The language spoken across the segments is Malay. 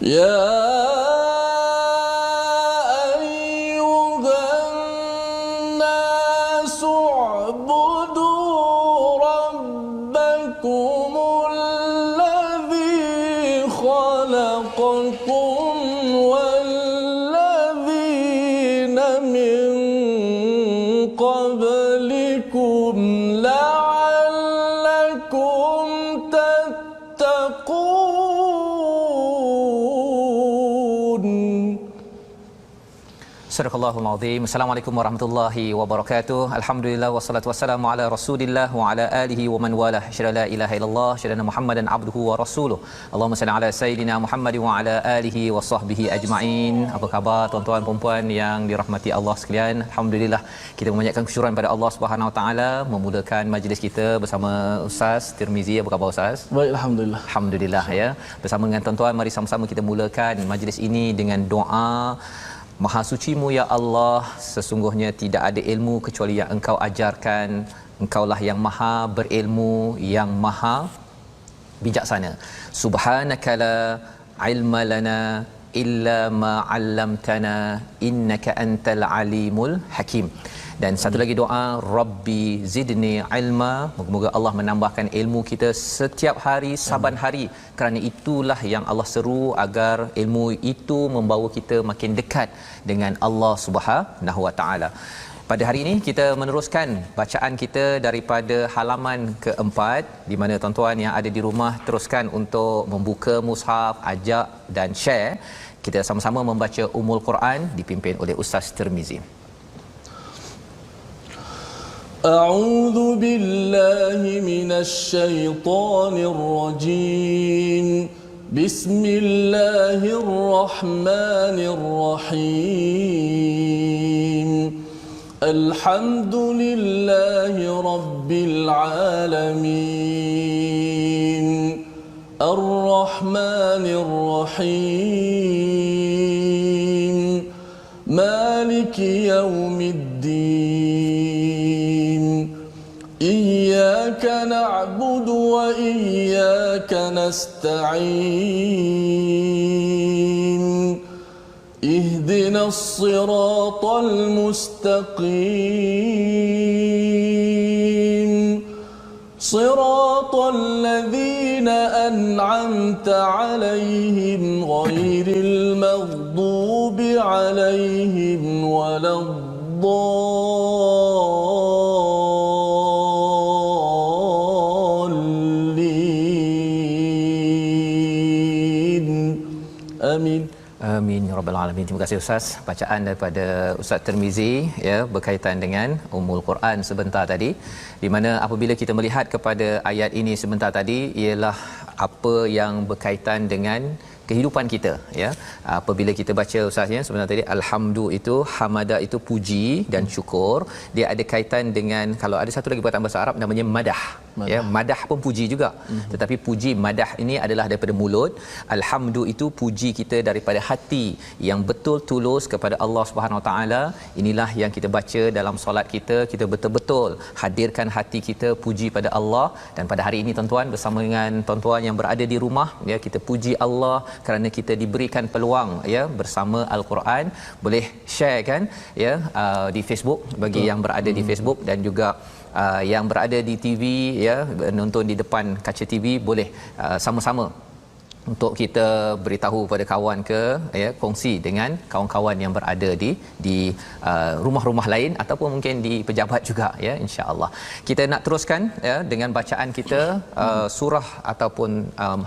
يا أيها الناس اعبدوا ربكم الذي خلقكم والذين من قبلكم لعلكم تتقون. Sadaqallahul Azim. Assalamualaikum warahmatullahi wabarakatuh. Alhamdulillah wassalatu wassalamu ala Rasulillah wa ala alihi wa man walah. Syada la ilaha illallah, syada Muhammadan abduhu wa rasuluh. Allahumma salli ala sayidina Muhammad wa ala alihi wa sahbihi ajma'in. Apa khabar tuan-tuan dan puan yang dirahmati Allah sekalian? Alhamdulillah kita memanjatkan kesyukuran pada Allah Subhanahu wa taala memulakan majlis kita bersama Ustaz Tirmizi. Apa khabar Ustaz? Baik, alhamdulillah. Alhamdulillah ya. Bersama dengan tuan-tuan mari sama-sama kita mulakan majlis ini dengan doa. Maha sucimu ya Allah, sesungguhnya tidak ada ilmu kecuali yang Engkau ajarkan. Engkaulah yang maha berilmu, yang maha bijaksana. Subhanaka la ilma lana illa ma 'allamtana innaka antal alimul hakim. Dan satu lagi doa, Rabbi zidni ilma, moga-moga Allah menambahkan ilmu kita setiap hari, saban hari, kerana itulah yang Allah seru agar ilmu itu membawa kita makin dekat dengan Allah Subhanahu wa taala. Pada hari ini kita meneruskan bacaan kita daripada halaman keempat, di mana tuan-tuan yang ada di rumah teruskan untuk membuka mushaf, ajak dan share. Kita sama-sama membaca Ummul Quran dipimpin oleh Ustaz Tirmizi. أعوذ بالله من الشيطان الرجيم بسم الله الرحمن الرحيم الحمد لله رب العالمين الرحمن الرحيم مالك يوم الدين إياك نعبد وإياك نستعين اهدنا الصراط المستقيم صراط الذين أنعمت عليهم غير المغضوب عليهم ولا الضالين آمين. Amin ya rabbal alamin. Terima kasih Ustaz. Bacaan daripada Ustaz Tirmizi ya berkaitan dengan Ummul Quran sebentar tadi, di mana apabila kita melihat kepada ayat ini sebentar tadi ialah apa yang berkaitan dengan kehidupan kita ya. Apabila kita baca Ustaz ya sebenarnya tadi alhamdu itu, hamada itu puji dan syukur, dia ada kaitan dengan, kalau ada satu lagi perkataan bahasa Arab namanya madah. Ya, madah pun puji juga. Tetapi puji madah ini adalah daripada mulut. Alhamdu itu puji kita daripada hati yang betul tulus kepada Allah Subhanahu Wa Taala. Inilah yang kita baca dalam solat kita. Kita betul-betul hadirkan hati kita puji pada Allah. Dan pada hari ini tuan-tuan bersama dengan tuan-tuan yang berada di rumah ya, kita puji Allah kerana kita diberikan peluang ya bersama Al-Quran. Boleh share kan ya di Facebook bagi yang berada di Facebook, dan juga yang berada di TV ya, nonton di depan kaca TV, boleh sama-sama untuk kita beritahu pada kawan ke ya, kongsi dengan kawan-kawan yang berada di rumah-rumah lain ataupun mungkin di pejabat juga ya, insya-Allah. Kita nak teruskan ya dengan bacaan kita surah ataupun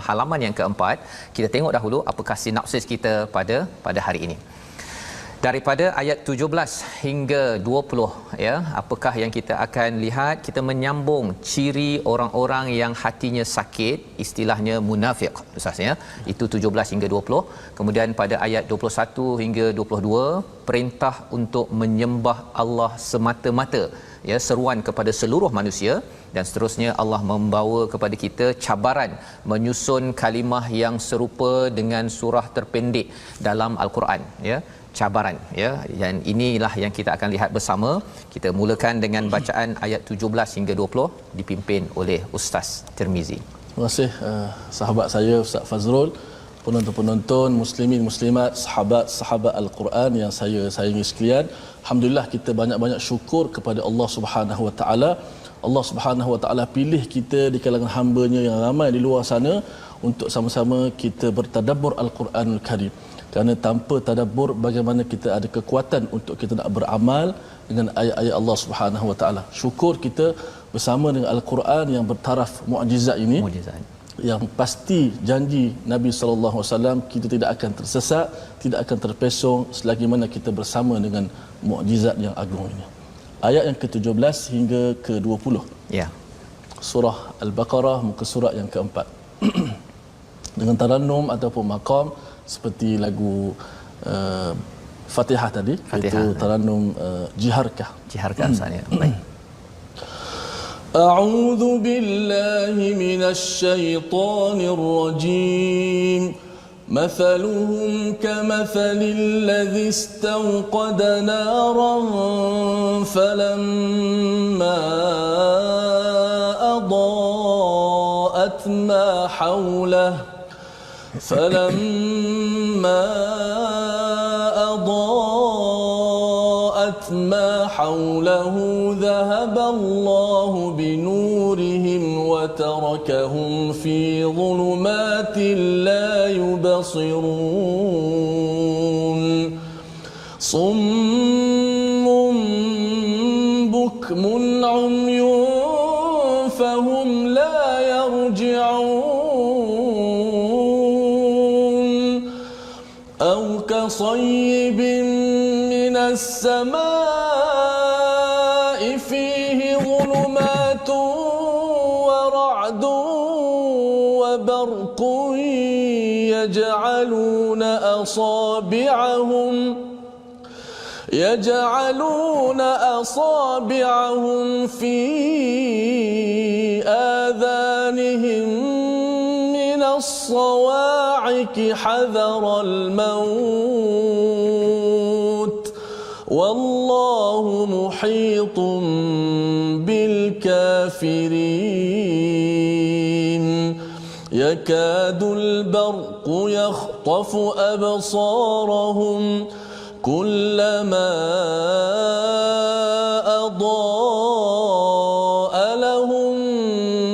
halaman yang keempat. Kita tengok dahulu apakah sinopsis kita pada hari ini. Daripada ayat 17 hingga 20 ya, apakah yang kita akan lihat? Kita menyambung ciri orang-orang yang hatinya sakit, istilahnya munafik Ustaz ya. Itu 17 hingga 20. Kemudian pada ayat 21 hingga 22 perintah untuk menyembah Allah semata-mata ya, seruan kepada seluruh manusia, dan seterusnya Allah membawa kepada kita cabaran menyusun kalimah yang serupa dengan surah terpendek dalam Al-Quran ya, cabaran ya. Dan inilah yang kita akan lihat bersama. Kita mulakan dengan bacaan ayat 17 hingga 20 dipimpin oleh Ustaz Tirmizi. Terima kasih sahabat saya Ustaz Fazrul. penonton-penonton, muslimin muslimat, sahabat-sahabat Al-Quran yang saya sayangi sekalian. Alhamdulillah kita banyak-banyak syukur kepada Allah Subhanahu Wa Taala. Allah Subhanahu Wa Taala pilih kita di kalangan hamba-Nya yang ramai di luar sana untuk sama-sama kita bertadabbur Al-Quranul Karim. Kerana tanpa tadabbur, bagaimana kita ada kekuatan untuk kita nak beramal dengan ayat-ayat Allah Subhanahu Wa Taala. Syukur kita bersama dengan Al-Quran yang bertaraf mukjizat ini. Mukjizat. Yang pasti janji Nabi sallallahu alaihi wasallam, kita tidak akan tersesat, tidak akan terpesong selagi mana kita bersama dengan mukjizat yang agung ini. Ayat yang ke-17 hingga ke-20. Ya. Surah Al-Baqarah muka surat yang keempat. Dengan tarannum ataupun maqam seperti lagu Fatihah tadi, Fatihah, iaitu tarannum jiharkah. Jiharkah misalnya. Baik. أعوذ بالله من الشيطان الرجيم مثلهم كمثل الذي استوقد نارا فلما أضاءت ما حوله ذهب الله بنورهم وتركهم في ظلمات لا يبصرون صم بكم عمي فهم لا يرجعون أو كصيب من السماء فيه ظلمات ورعد وبرق يجعلون أصابعهم في آذانهم من الصواعق حذر الموت والله محيط بالكافرين يكاد البرق يخطف أبصارهم كلما أضاء لهم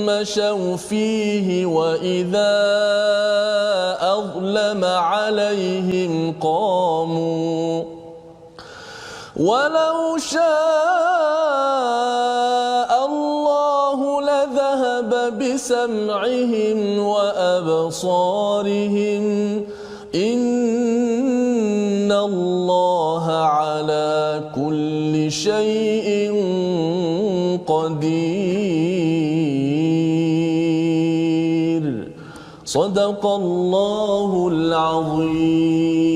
مشوا فيه وإذا أظلم عليهم قاموا ولو شاء الله لذهب بسمعهم وأبصارهم إن الله على كل شيء قدير صدق الله العظيم.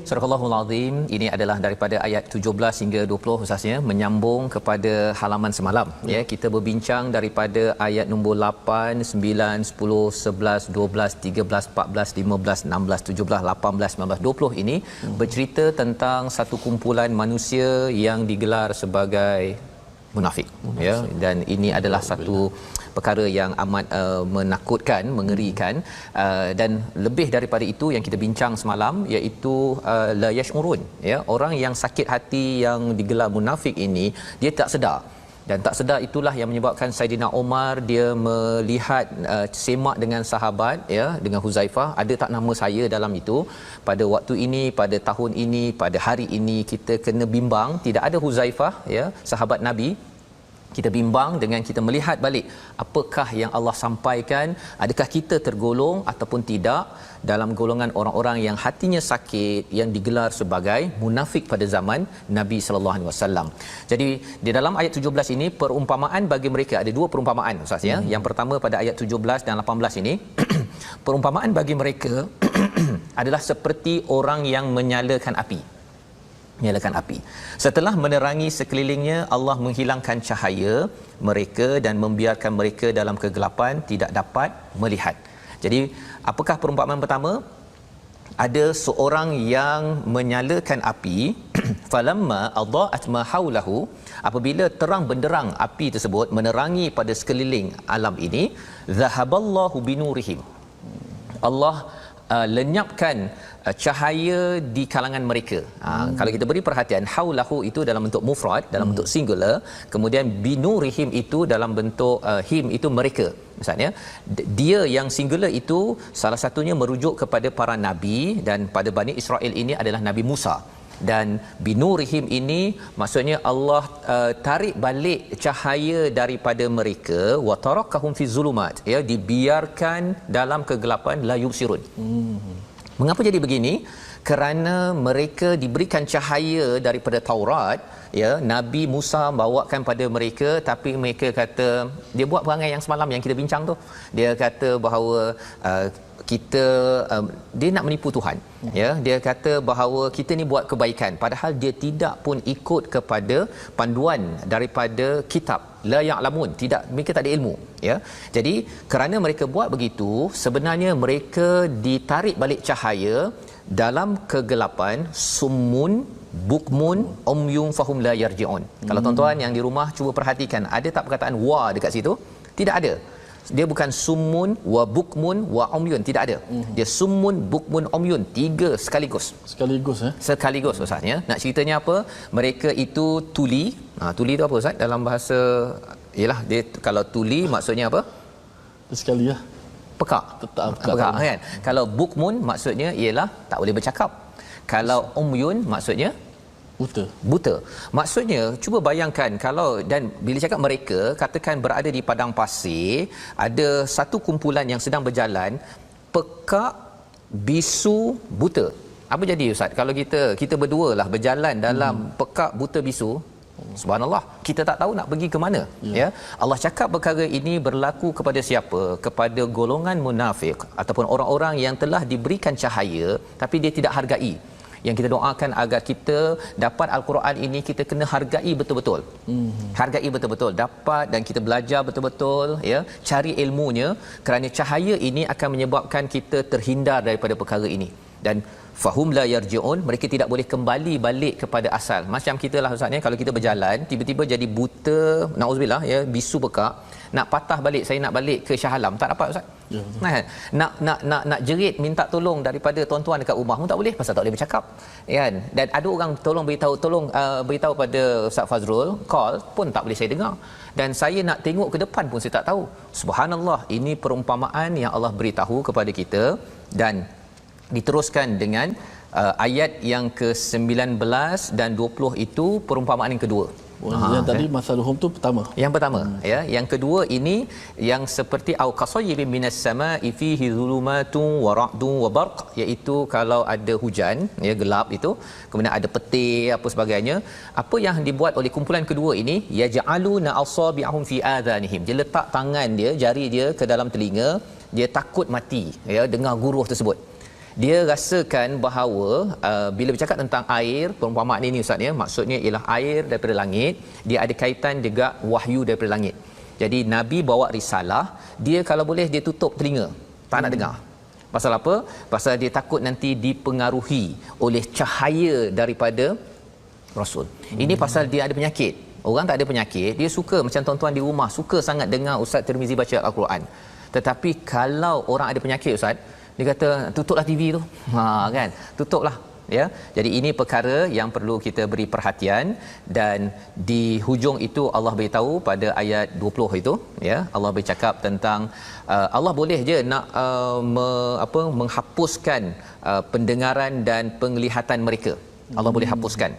Surah Al-Allahul Azim, ini adalah daripada ayat 17 hingga 20 khususnya, menyambung kepada halaman semalam. Ya, kita berbincang daripada ayat nombor 8, 9, 10, 11, 12, 13, 14, 15, 16, 17, 18, 19, 20 ini bercerita tentang satu kumpulan manusia yang digelar sebagai munafik. Ya, dan ini adalah satu perkara yang amat menakutkan, mengerikan, dan lebih daripada itu yang kita bincang semalam, iaitu la yash'urun, ya, orang yang sakit hati yang digelar munafik ini dia tak sedar. Dan tak sedar itulah yang menyebabkan Saidina Umar dia melihat semak dengan sahabat, ya, dengan Huzaifah, ada tak nama saya dalam itu, pada waktu ini, pada tahun ini, pada hari ini kita kena bimbang, tidak ada Huzaifah, ya, sahabat Nabi. Kita bimbang dengan kita melihat balik apakah yang Allah sampaikan, adakah kita tergolong ataupun tidak dalam golongan orang-orang yang hatinya sakit yang digelar sebagai munafik pada zaman Nabi sallallahu alaihi wasallam. Jadi di dalam ayat 17 ini perumpamaan bagi mereka, ada dua perumpamaan Ustaz, ya. Yang pertama pada ayat 17 dan 18 ini perumpamaan bagi mereka adalah seperti orang yang menyalakan api. Setelah menerangi sekelilingnya, Allah menghilangkan cahaya mereka dan membiarkan mereka dalam kegelapan, tidak dapat melihat. Jadi, apakah perumpamaan pertama? Ada seorang yang menyalakan api, falamma adaa'at ma haulahu, apabila terang benderang api tersebut menerangi pada sekeliling alam ini, zahaballahu binurihim. Allah lenyapkan cahaya di kalangan mereka. Kalau kita beri perhatian, haulahu itu dalam bentuk mufrad, dalam bentuk singular, kemudian binurihim itu dalam bentuk him itu mereka. Misalnya dia yang singular itu salah satunya merujuk kepada para nabi, dan pada Bani Israel ini adalah Nabi Musa, dan binurihim ini maksudnya Allah tarik balik cahaya daripada mereka, wa tarakahum fi zulumat, ya, dibiarkan dalam kegelapan la yubsirun. Mengapa jadi begini? Kerana mereka diberikan cahaya daripada Taurat, ya, Nabi Musa bawakan pada mereka, tapi mereka kata, dia buat perangai yang semalam yang kita bincang tu. Dia kata bahawa dia nak menipu Tuhan, ya. Dia kata bahawa kita ni buat kebaikan, padahal dia tidak pun ikut kepada panduan daripada kitab, la ya'lamun, tidak, mereka tak ada ilmu, ya. Jadi kerana mereka buat begitu, sebenarnya mereka ditarik balik cahaya dalam kegelapan, summun bukmun umyun fahum la yarji'un. Kalau tuan-tuan yang di rumah cuba perhatikan, ada tak perkataan wa dekat situ? Tidak ada. Dia bukan summun wa bukmun wa umyun, tidak ada. Dia summun bukmun umyun, tiga sekaligus. Sekaligus Ustaz, ya. Nak ceritanya apa? Mereka itu tuli. Tuli itu apa Ustaz dalam bahasa? Yalah, dia kalau tuli maksudnya apa? Sekali ya. Pekak kan. Kalau bukmun maksudnya ialah tak boleh bercakap. Kalau umyun maksudnya buta. Maksudnya cuba bayangkan kalau, dan bila cakap mereka, katakan berada di padang pasir, ada satu kumpulan yang sedang berjalan, pekak, bisu, buta. Apa jadi Ustaz kalau kita berdua lah berjalan dalam pekak, buta, bisu? Subhanallah, kita tak tahu nak pergi ke mana, ya. Allah cakap perkara ini berlaku kepada siapa? Kepada golongan munafik ataupun orang-orang yang telah diberikan cahaya tapi dia tidak hargai. Yang kita doakan agar kita dapat Al-Quran ini, kita kena hargai betul-betul. Hargai betul-betul, dapat, dan kita belajar betul-betul, ya, cari ilmunya, kerana cahaya ini akan menyebabkan kita terhindar daripada perkara ini. Dan fahum la yarji'un, mereka tidak boleh kembali balik kepada asal. Macam kita lah Ustaz, kalau kita berjalan tiba-tiba jadi buta, nauzubillah, ya, bisu bekak, nak patah balik, saya nak balik ke Shah Alam, tak dapat Ustaz. Ya, nak jerit minta tolong daripada tuan-tuan dekat rumah pun tak boleh, pasal tak boleh bercakap, kan. Dan ada orang tolong beritahu pada Ustaz Fazrul, call pun tak boleh saya dengar, dan saya nak tengok ke depan pun saya tak tahu. Subhanallah, ini perumpamaan yang Allah beritahu kepada kita. Dan diteruskan dengan ayat yang ke-19 dan 20 itu perumpamaan yang kedua. Yang tadi masaluhum tu pertama. Yang pertama, ya. Yang kedua ini yang seperti au qasayyibin minas samaa'i fihi dhulumatun wa ra'dun wa barq, iaitu kalau ada hujan, ya, gelap itu, kemudian ada petir apa sebagainya. Apa yang dibuat oleh kumpulan kedua ini, yaj'aluna asabi'ahum fi adhanihim. Dia letak tangan dia, jari dia ke dalam telinga, dia takut mati, ya, dengar guruh tersebut. Dia rasakan bahawa bila bercakap tentang air, perumpamaan ini Ustaz, ya, maksudnya ialah air daripada langit, dia ada kaitan juga wahyu daripada langit. Jadi Nabi bawa risalah, dia kalau boleh dia tutup telinga, tak nak dengar. Pasal apa? Pasal dia takut nanti dipengaruhi oleh cahaya daripada Rasul. Ini pasal dia ada penyakit. Orang tak ada penyakit, dia suka, macam tuan-tuan di rumah, suka sangat dengar Ustaz Tirmizi baca Al-Quran. Tetapi kalau orang ada penyakit Ustaz, dia kata tutuplah TV tu, kan, tutuplah, ya. Jadi ini perkara yang perlu kita beri perhatian. Dan di hujung itu Allah beritahu pada ayat 20 itu, ya, Allah bercakap tentang Allah boleh je nak menghapuskan pendengaran dan penglihatan mereka. Allah boleh hapuskan.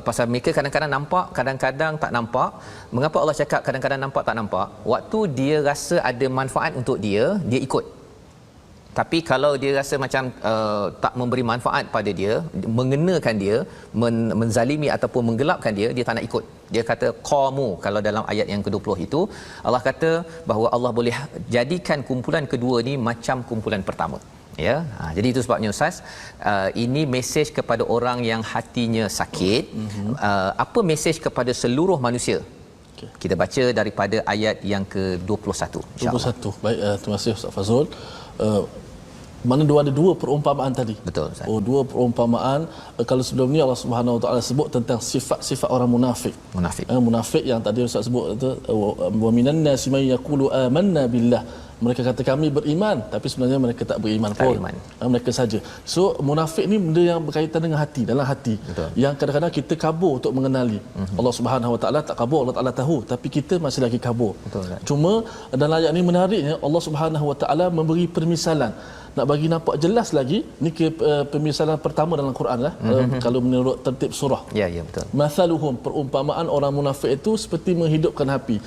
Pasal mereka kadang-kadang nampak, kadang-kadang tak nampak. Mengapa Allah cakap kadang-kadang nampak tak nampak? Waktu dia rasa ada manfaat untuk dia, dia ikut. Tapi kalau dia rasa macam tak memberi manfaat pada dia, mengenakan dia, menzalimi ataupun menggelapkan dia, dia tak nak ikut. Dia kata qamu. Kalau dalam ayat yang ke-20 itu, Allah kata bahawa Allah boleh jadikan kumpulan kedua ni macam kumpulan pertama, ya. Jadi itu sebabnya Ustaz, ini mesej kepada orang yang hatinya sakit. Apa mesej kepada seluruh manusia? Kita baca daripada ayat yang ke-21, insya-Allah. 21. Baik, terima kasih Ustaz Fazrul. Mana ada dua perumpamaan tadi. Betul Ustaz. Dua perumpamaan. Kalau sebelum ni Allah Subhanahu Wa Taala sebut tentang sifat-sifat orang munafik. Munafik yang tadi Ustaz sebut tu, wa minan nasi may yaqulu amanna billah. Mereka kata kami beriman, tapi sebenarnya mereka tak beriman Tak pun. beriman. Mereka saja. So munafik ni benda yang berkaitan dengan hati, dalam hati. Betul. Yang kadang-kadang kita kabur untuk mengenali. Allah Subhanahu Wa Taala tak kabur, Allah Taala tahu, tapi kita masih lagi kabur. Betul, tak? Cuma dalam ayat ni menariknya Allah Subhanahu Wa Taala memberi permisalan. Nak bagi nampak jelas lagi, ni permisalan pertama dalam Quran lah. Kalau menurut tertib surah. Ya, ya, betul. Mathaluhum, perumpamaan orang munafik itu seperti menghidupkan api.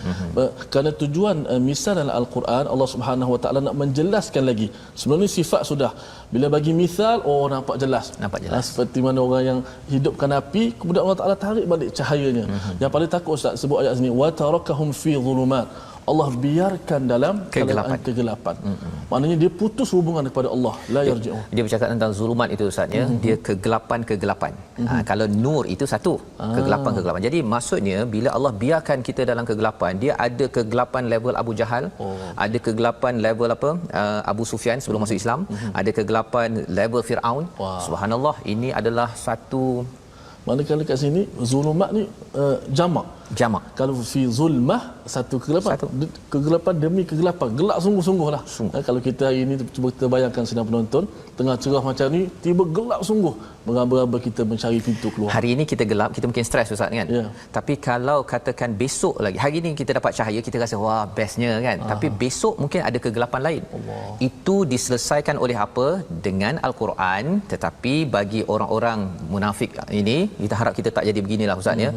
Kerana tujuan misal dalam Al-Quran, Allah Subhanahu Wa Taala nak menjelaskan lagi. Sebelum ni sifat sudah. Bila bagi misal, nampak jelas. Nampak jelas. Seperti mana orang yang hidupkan api, kemudian Allah Taala tarik balik cahayanya. Yang paling takut Ustaz sebut ayat sini, wa tarakahum fi dhulumat. Allah biarkan dalam kegelapan. Maknanya dia putus hubungan kepada Allah, la yarji'un. Dia bercakap tentang zulumat itu Ustaz ya, dia kegelapan. Kalau nur itu satu, kegelapan. Jadi maksudnya bila Allah biarkan kita dalam kegelapan, dia ada kegelapan level Abu Jahal, ada kegelapan level Abu Sufyan sebelum masuk Islam, ada kegelapan level Firaun. Subhanallah, ini adalah satu. Manakala kat sini zulumat ni jamak. Kalau fi zulmah satu kegelapan, kegelapan demi kegelapan, gelap sungguh-sungguhlah. Kalau kita hari ini cuba kita bayangkan sedang penonton tengah cerah macam ni, tiba gelap sungguh, meraba-raba kita mencari pintu keluar. Hari ini kita gelap, kita mungkin stres Ustaz kan. Ya. Tapi kalau katakan besok lagi, hari ini kita dapat cahaya, kita rasa wah bestnya kan. Tapi besok mungkin ada kegelapan lain. Itu diselesaikan oleh apa? Dengan Al-Quran. Tetapi bagi orang-orang munafik ini, kita harap kita tak jadi beginilah Ustaz ya.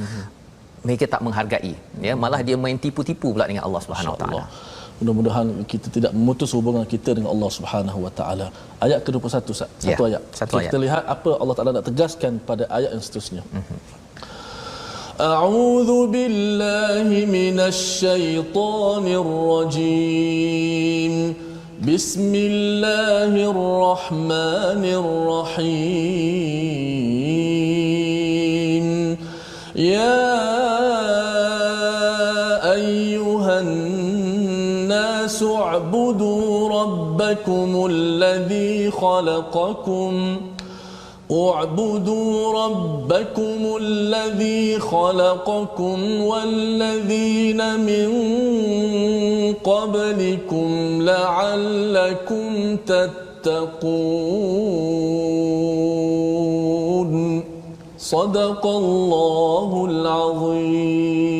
Mereka tak menghargai ya, malah dia main tipu-tipu pula dengan Allah Subhanahu Wa Taala. Mudah-mudahan kita tidak memutus hubungan kita dengan Allah Subhanahu Wa Taala. Ayat ke-21 Ustaz. Satu ayat. Kita lihat apa Allah Taala nak tegaskan pada ayat yang seterusnya. A'udzu billahi minasy syaithanir rajim. Bismillahirrahmanirrahim. Ya اعبدوا ربكم الذي خلقكم والذين من قبلكم لعلكم تتقون صدق الله العظيم.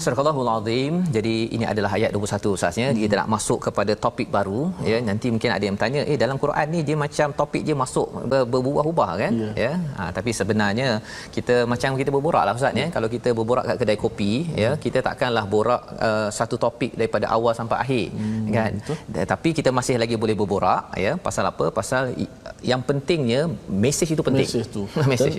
Surah Al-Azim. Jadi ini adalah ayat 21 Ustaznya. Kita nak masuk kepada topik baru ya. Nanti mungkin ada yang bertanya, dalam Quran ni dia macam topik dia masuk berubah-ubah kan? Ya. Tapi sebenarnya kita macam kita berboraklah Ustaz ya. Kalau kita berborak kat kedai kopi ya, kita takkanlah borak satu topik daripada awal sampai akhir kan. Tapi kita masih lagi boleh berborak ya. Pasal apa? Pasal yang pentingnya mesej itu penting. Mesej tu.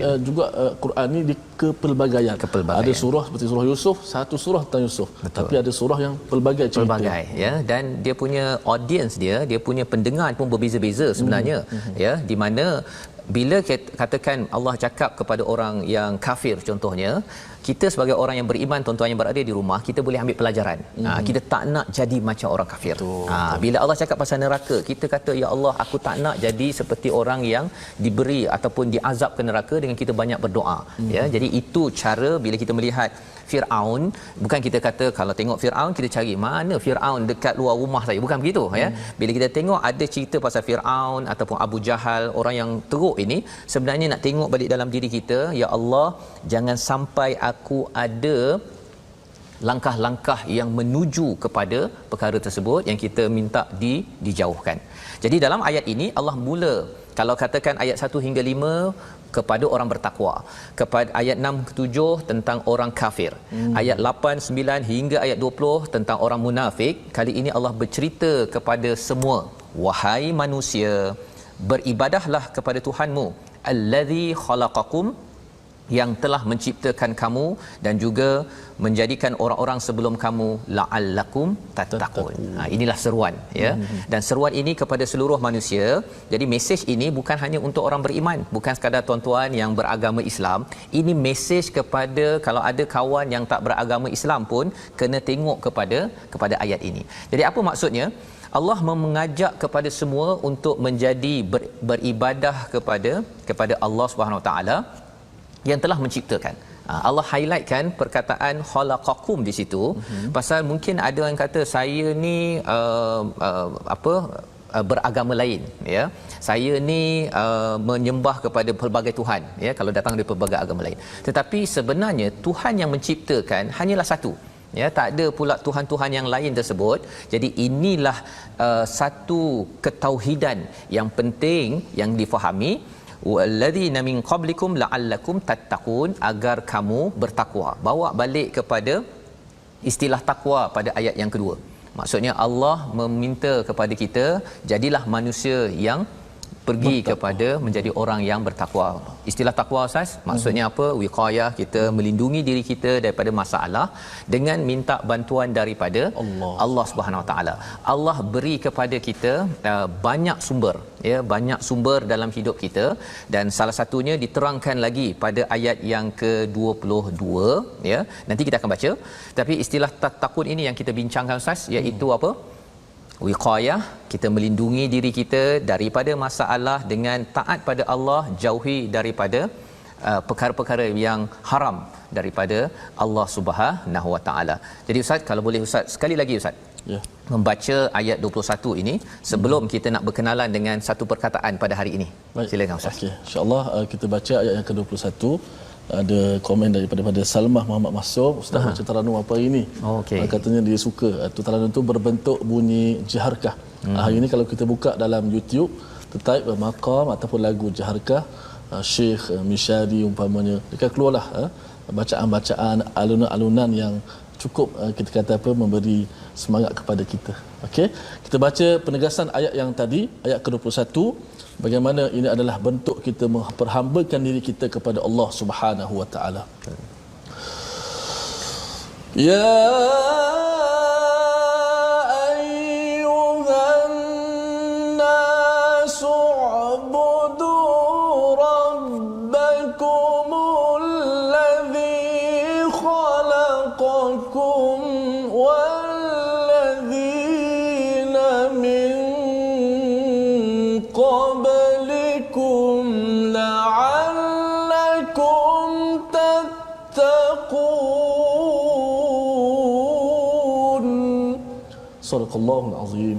Dan juga Quran ni di kepelbagaian. Ada surah seperti surah Yusuf, satu surah tentang Yusuf. Betul. Tapi ada surah yang pelbagai cerita. Ya, dan dia punya audience dia punya pendengar pun berbeza-beza sebenarnya. Ya, di mana bila katakan Allah cakap kepada orang yang kafir contohnya, kita sebagai orang yang beriman, tuan-tuan yang berada di rumah, kita boleh ambil pelajaran. Kita tak nak jadi macam orang kafir. Bila Allah cakap pasal neraka, kita kata ya Allah, aku tak nak jadi seperti orang yang diberi ataupun diazab ke neraka dengan kita banyak berdoa. Ya, jadi itu cara bila kita melihat Firaun, bukan kita kata kalau tengok Firaun kita cari mana Firaun dekat luar rumah saya, bukan begitu ya. Bila kita tengok ada cerita pasal Firaun ataupun Abu Jahal, orang yang teruk ini, sebenarnya nak tengok balik dalam diri kita, ya Allah, jangan sampai aku ada langkah-langkah yang menuju kepada perkara tersebut yang kita minta dijauhkan. Jadi dalam ayat ini Allah mula, kalau katakan ayat 1 hingga 5 kepada orang bertakwa, kepada ayat 6 ke 7 tentang orang kafir, ayat 8 9 hingga ayat 20 tentang orang munafik. Kali ini Allah bercerita kepada semua, wahai manusia, beribadahlah kepada Tuhanmu allazi khalaqakum, yang telah menciptakan kamu dan juga menjadikan orang-orang sebelum kamu la'allakum tattaqun. Inilah seruan ya. Dan seruan ini kepada seluruh manusia. Jadi mesej ini bukan hanya untuk orang beriman, bukan sekadar tuan-tuan yang beragama Islam. Ini mesej kepada kalau ada kawan yang tak beragama Islam pun kena tengok kepada ayat ini. Jadi apa maksudnya? Allah mengajak kepada semua untuk menjadi beribadah kepada Allah Subhanahu Wa Taala yang telah menciptakan. Allah highlightkan perkataan khalaqakum di situ pasal mungkin ada yang kata saya ni beragama lain, ya, saya ni menyembah kepada pelbagai tuhan, ya, kalau datang dari pelbagai agama lain. Tetapi sebenarnya Tuhan yang menciptakan hanyalah satu, ya, tak ada pula tuhan-tuhan yang lain tersebut. Jadi inilah satu ketauhidan yang penting yang difahami, walladzina min qablikum la'allakum tattaqun, agar kamu bertakwa. Bawa balik kepada istilah takwa pada ayat yang kedua. Maksudnya Allah meminta kepada kita, jadilah manusia yang pergi kepada menjadi orang yang bertakwa. Istilah takwa Ustaz, maksudnya apa? Wiqayah, kita melindungi diri kita daripada masalah dengan minta bantuan daripada Allah Subhanahu Wa Taala. Allah beri kepada kita banyak sumber, ya, banyak sumber dalam hidup kita, dan salah satunya diterangkan lagi pada ayat yang ke-22, ya. Nanti kita akan baca. Tapi istilah takut ini yang kita bincangkan Ustaz, iaitu apa? Wiqayah, kita melindungi diri kita daripada masalah dengan taat pada Allah, jauhi daripada perkara-perkara yang haram daripada Allah Subhanahu Wa Taala. Jadi Ustaz, kalau boleh Ustaz sekali lagi Ustaz, ya, membaca ayat 21 ini sebelum kita nak berkenalan dengan satu perkataan pada hari ini. Baik. Silakan Ustaz. Okey, insya-Allah kita baca ayat yang ke-21. Ada komen daripada Salmah Muhammad Masum, Ustaz baca Taranum apa hari ni? Okey. Katanya dia suka tu Taranum tu berbentuk bunyi jaharkah. Hari ini kalau kita buka dalam YouTube, type maqam ataupun lagu jaharkah, Syekh Mishadi umpamanya, dekat keluarlah bacaan-bacaan, alunan-alunan yang cukup kita kata apa, memberi semangat kepada kita. Okey, kita baca penegasan ayat yang tadi, ayat ke-21, bagaimana ini adalah bentuk kita memperhambakan diri kita kepada Allah Subhanahu Wa Taala. Ya ayyuhan nasu ubudu rabbakumul ladzi khalaqakum walladzina min qablikum la'allakum tattaqun. Sadaqallahul azim.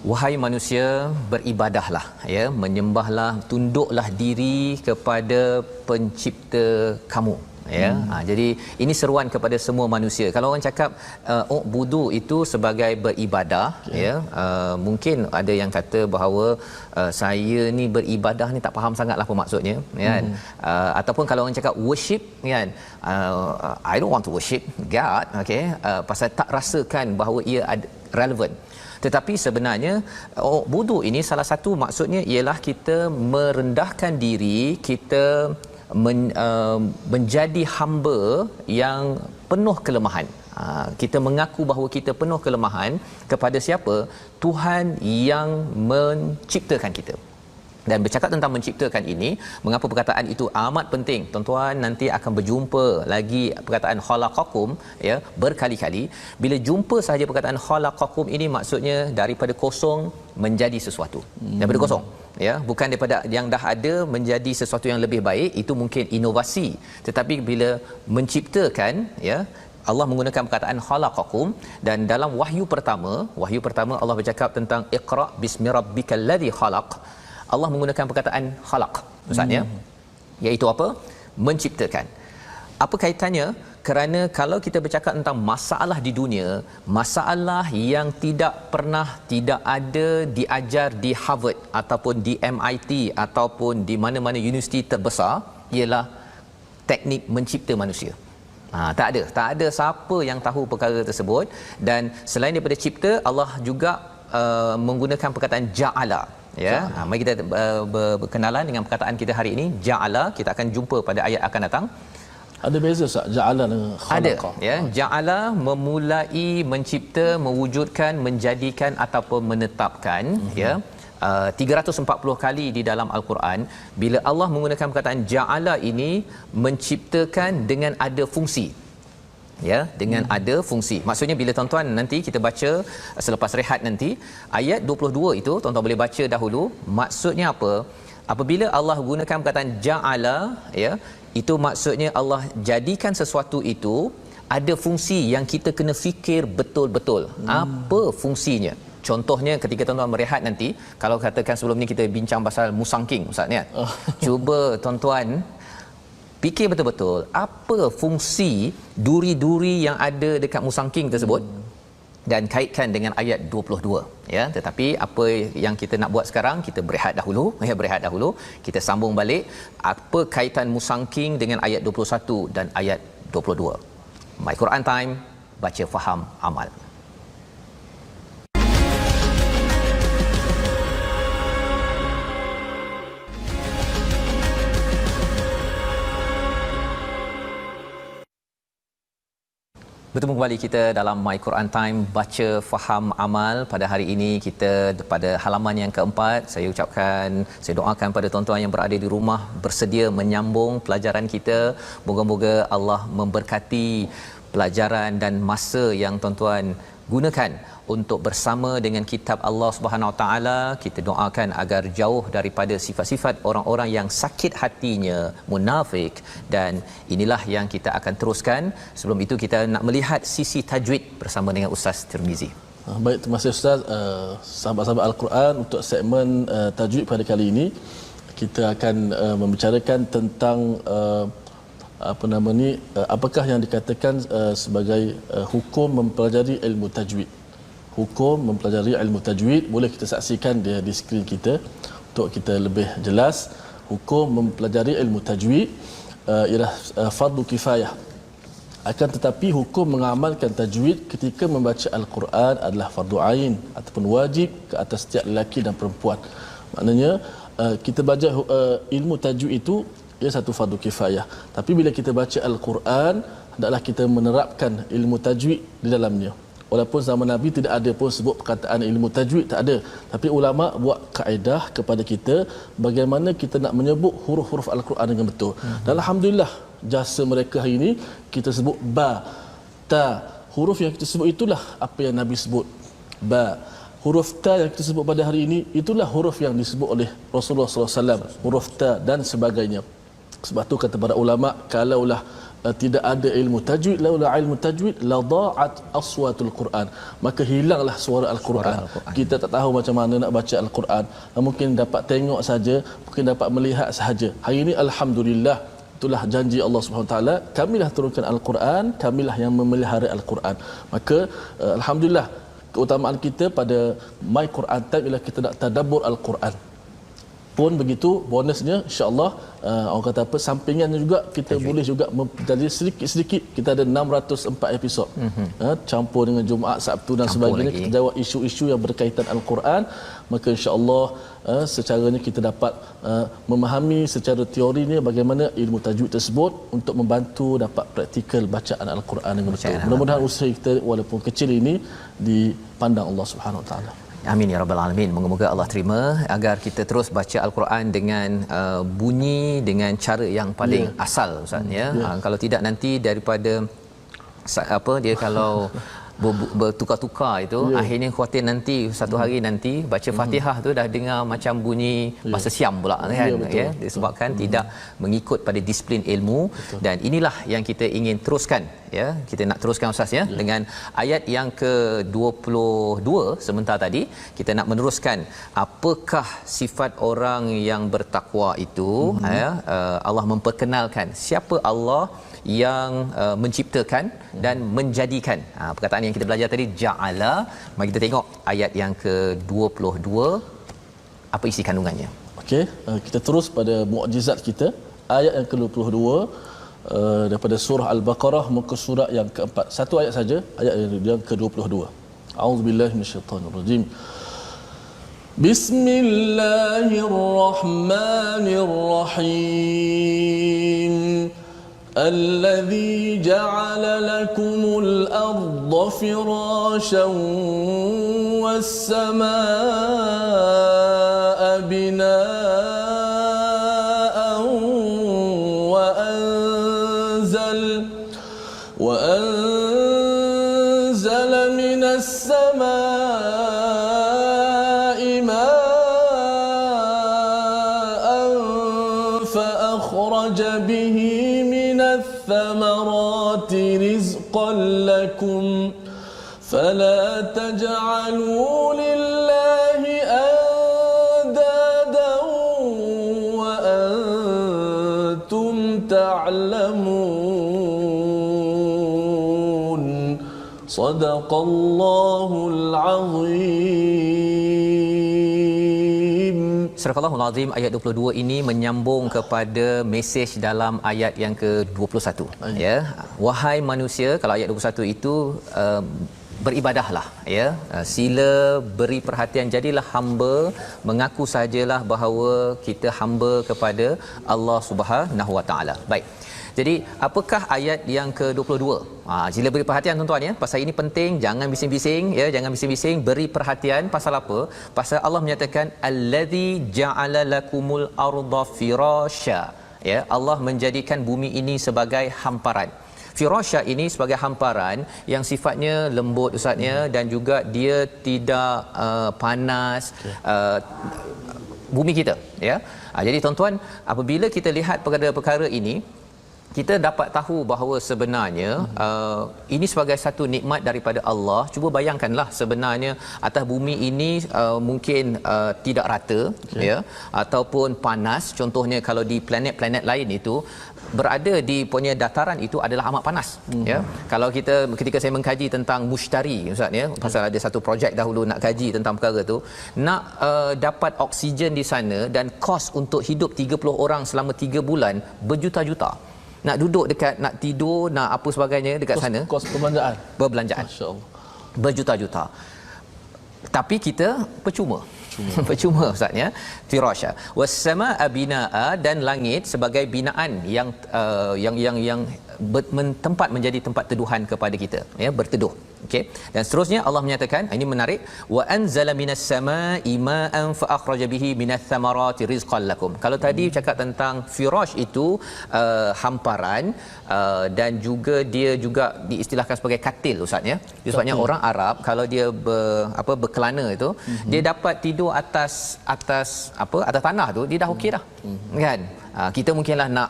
Wahai manusia, beribadahlah, ya, menyembahlah, tunduklah diri kepada pencipta kamu, ya. Jadi ini seruan kepada semua manusia. Kalau orang cakap budu itu sebagai beribadah, ya, mungkin ada yang kata bahawa saya ni beribadah ni tak faham sangatlah apa maksudnya, kan. Ataupun kalau orang cakap worship, kan, I don't want to worship God, okey, pasal tak rasakan bahawa ia relevan. Tetapi sebenarnya budu ini salah satu maksudnya ialah kita merendahkan diri, kita menjadi hamba yang penuh kelemahan. Kita mengaku bahawa kita penuh kelemahan kepada siapa? Tuhan yang menciptakan kita. Dan bercakap tentang menciptakan ini, mengapa perkataan itu amat penting? Tuan-tuan nanti akan berjumpa lagi perkataan khalaqakum, ya, berkali-kali. Bila jumpa sahaja perkataan khalaqakum ini, maksudnya daripada kosong menjadi sesuatu. Daripada kosong, ya, bukan daripada yang dah ada menjadi sesuatu yang lebih baik, itu mungkin inovasi. Tetapi bila menciptakan, ya, Allah menggunakan perkataan khalaqakum. Dan dalam wahyu pertama Allah bercakap tentang iqra bismi rabbikal ladzi khalaq. Allah menggunakan perkataan khalaq, Ustaz, ya, iaitu apa? Menciptakan. Apa kaitannya? Kerana kalau kita bercakap tentang masalah di dunia, masalah yang tidak ada diajar di Harvard ataupun di MIT ataupun di mana-mana universiti terbesar, ialah teknik mencipta manusia. Tak ada siapa yang tahu perkara tersebut. Dan selain daripada cipta, Allah juga menggunakan perkataan ja'ala, ya. Mari kita berkenalan dengan perkataan kita hari ini, ja'ala. Kita akan jumpa pada ayat akan datang. Ada beza tak ja'ala dengan khalaqa? Ada, ya. Ja'ala memulai mencipta, mewujudkan, menjadikan ataupun menetapkan, ya. 340 kali di dalam Al-Quran. Bila Allah menggunakan perkataan ja'ala ini, menciptakan dengan ada fungsi, ya, dengan ada fungsi. Maksudnya bila tuan-tuan nanti kita baca selepas rehat nanti, ayat 22 itu tuan-tuan boleh baca dahulu. Maksudnya apa? Apabila Allah gunakan perkataan ja'ala, ya, itu maksudnya Allah jadikan sesuatu itu ada fungsi yang kita kena fikir betul-betul. Apa fungsinya? Contohnya ketika tuan-tuan merehat nanti, kalau katakan sebelum ni kita bincang pasal musangking Ustaz ni kan. Cuba tuan-tuan fikir betul-betul apa fungsi duri-duri yang ada dekat musangking tersebut dan kaitkan dengan ayat 22, ya. Tetapi apa yang kita nak buat sekarang, kita berehat dahulu, kita sambung balik apa kaitan musangking dengan ayat 21 dan ayat 22. My Quran Time, baca faham amal. Bertemu kembali kita dalam My Quran Time, baca faham amal. Pada hari ini kita pada halaman yang keempat. Saya doakan pada tuan-tuan yang berada di rumah bersedia menyambung pelajaran kita. Moga-moga Allah memberkati pelajaran dan masa yang tuan-tuan gunakan untuk bersama dengan kitab Allah Subhanahu Wa Taala. Kita doakan agar jauh daripada sifat-sifat orang-orang yang sakit hatinya, munafik, dan inilah yang kita akan teruskan. Sebelum itu kita nak melihat sisi tajwid bersama dengan Ustaz Tirmizi. Baik, terima kasih Ustaz. Sahabat-sahabat Al-Quran, untuk segmen tajwid pada kali ini kita akan membicarakan tentang apakah yang dikatakan sebagai hukum mempelajari ilmu tajwid. Hukum mempelajari ilmu tajwid, boleh kita saksikan dia di skrin kita untuk kita lebih jelas. Hukum mempelajari ilmu tajwid ialah fardu kifayah. Akan tetapi hukum mengamalkan tajwid ketika membaca Al-Quran adalah fardu ain ataupun wajib ke atas setiap lelaki dan perempuan. Maknanya kita belajar ilmu tajwid itu ia satu fardu kifayah. Tapi bila kita baca Al-Quran, hendaklah kita menerapkan ilmu tajwid di dalamnya. Walaupun zaman Nabi tidak ada pun sebut perkataan ilmu tajwid, tak ada. Tapi ulama buat kaedah kepada kita bagaimana kita nak menyebut huruf-huruf Al-Quran dengan betul. Dan alhamdulillah jasa mereka hari ini, kita sebut ba, ta. Huruf yang kita sebut itulah apa yang Nabi sebut. Ba. Huruf ta yang kita sebut pada hari ini, itulah huruf yang disebut oleh Rasulullah SAW. Huruf ta dan sebagainya. Sebab tu kata para ulama, kalaulah tidak ada ilmu tajwid, laula ilmu tajwid la da'at aswatul Quran, maka hilanglah suara Al-Quran. Kita tak tahu macam mana nak baca Al-Quran. Mungkin dapat tengok saja, mungkin dapat melihat sahaja. Hari ini alhamdulillah, itulah janji Allah Subhanahu Wa Taala, kamilah turunkan Al-Quran, kamilah yang memelihara Al-Quran. Maka alhamdulillah, keutamaan kita pada My Quran Time ialah kita nak tadabbur Al-Quran. Pun begitu, bonusnya insya-Allah orang kata apa, sampingannya juga kita boleh juga jadi sedikit-sedikit. Kita ada 604 episod. Campur dengan Jumaat, Sabtu dan sebagainya, kita jawab isu-isu yang berkaitan Al-Quran. Maka insya-Allah secaranya kita dapat memahami secara teorinya bagaimana ilmu tajwid tersebut untuk membantu dapat praktikal bacaan Al-Quran dengan betul. Mudah-mudahan usaha kita walaupun kecil ini dipandang Allah Subhanahu Wa Taala. Amin ya rabbal alamin. Moga-moga Allah terima agar kita terus baca Al-Quran dengan bunyi dengan cara yang paling asal Ustaz ya. Kalau tidak nanti daripada dia kalau bertukar-tukar itu akhirnya khuatir nanti satu hari nanti baca Fatihah tu dah dengar macam bunyi bahasa Siam pula kan ya, disebabkan tidak mengikut pada disiplin ilmu. Dan inilah yang kita ingin teruskan ya, kita nak teruskan Ustaz ya, dengan ayat yang ke-22 sebentar tadi. Kita nak meneruskan apakah sifat orang yang bertakwa itu ya. Allah memperkenalkan siapa Allah yang menciptakan dan menjadikan. Perkataan yang kita belajar tadi ja'ala. Mari kita tengok ayat yang ke-22, apa isi kandungannya. Okey, kita terus pada mukjizat kita, ayat yang ke-22 daripada surah Al-Baqarah, muka surat yang keempat. Satu ayat saja, ayat yang ke-22. A'udzubillahi minasyaitanirrajim. Bismillahirrahmanirrahim. الذي جعل لكم الأرض فراشا والسماء بناء وأنزل من السماء ماء أخرج به من الثمرات رزقا لكم فلا تجعلوا لله أندادا وأنتم تعلمون صدق الله العظيم. Surah Al-Allahul Azim ayat 22 ini menyambung kepada mesej dalam ayat yang ke-21 ya. Wahai manusia, kalau ayat 21 itu beribadahlah ya, sila beri perhatian, jadilah hamba, mengaku sajalah bahawa kita hamba kepada Allah Subhanahu Wa Taala. Baik. Jadi apakah ayat yang ke-22? Sila beri perhatian tuan-tuan ya. Pasal ini penting, jangan bising-bising ya, jangan bising-bising, beri perhatian. Pasal apa? Pasal Allah menyatakan allazi ja'ala lakumul arda firasya. Ya, Allah menjadikan bumi ini sebagai hamparan. Firasya ini sebagai hamparan yang sifatnya lembut ustaznya, dan juga dia tidak panas bumi kita ya. Jadi tuan-tuan, apabila kita lihat perkara-perkara ini, kita dapat tahu bahawa sebenarnya ini sebagai satu nikmat daripada Allah. Cuba bayangkanlah, sebenarnya atas bumi ini mungkin tidak rata ya, ataupun panas. Contohnya kalau di planet-planet lain itu berada di punya dataran itu adalah amat panas ya. Kalau kita, ketika saya mengkaji tentang Mushtari ustaz ya, pasal ada satu projek dahulu nak kaji tentang perkara tu, nak dapat oksigen di sana dan kos untuk hidup 30 orang selama 3 bulan berjuta-juta. Nak duduk dekat, nak tidur, nak apa sebagainya dekat sana, kos perbelanjaan masya-Allah berjuta-juta. Tapi kita percuma percuma ustaz ya. Firasya was-samaa binaa, dan langit sebagai binaan yang tempat menjadi tempat teduhan kepada kita ya, berteduh. Okey, dan seterusnya Allah menyatakan, ini menarik, wa anzala minas samaa'i ma'an fa akhraja bihi minats thamarati rizqan lakum. Kalau tadi cakap tentang firash itu hamparan, dan juga dia juga diistilahkan sebagai katil ustaz ya. Sebabnya orang Arab kalau dia berkelana itu, dia dapat tidur atas tanah tu, dia dah okey dah. Kan? Kita mungkinlah nak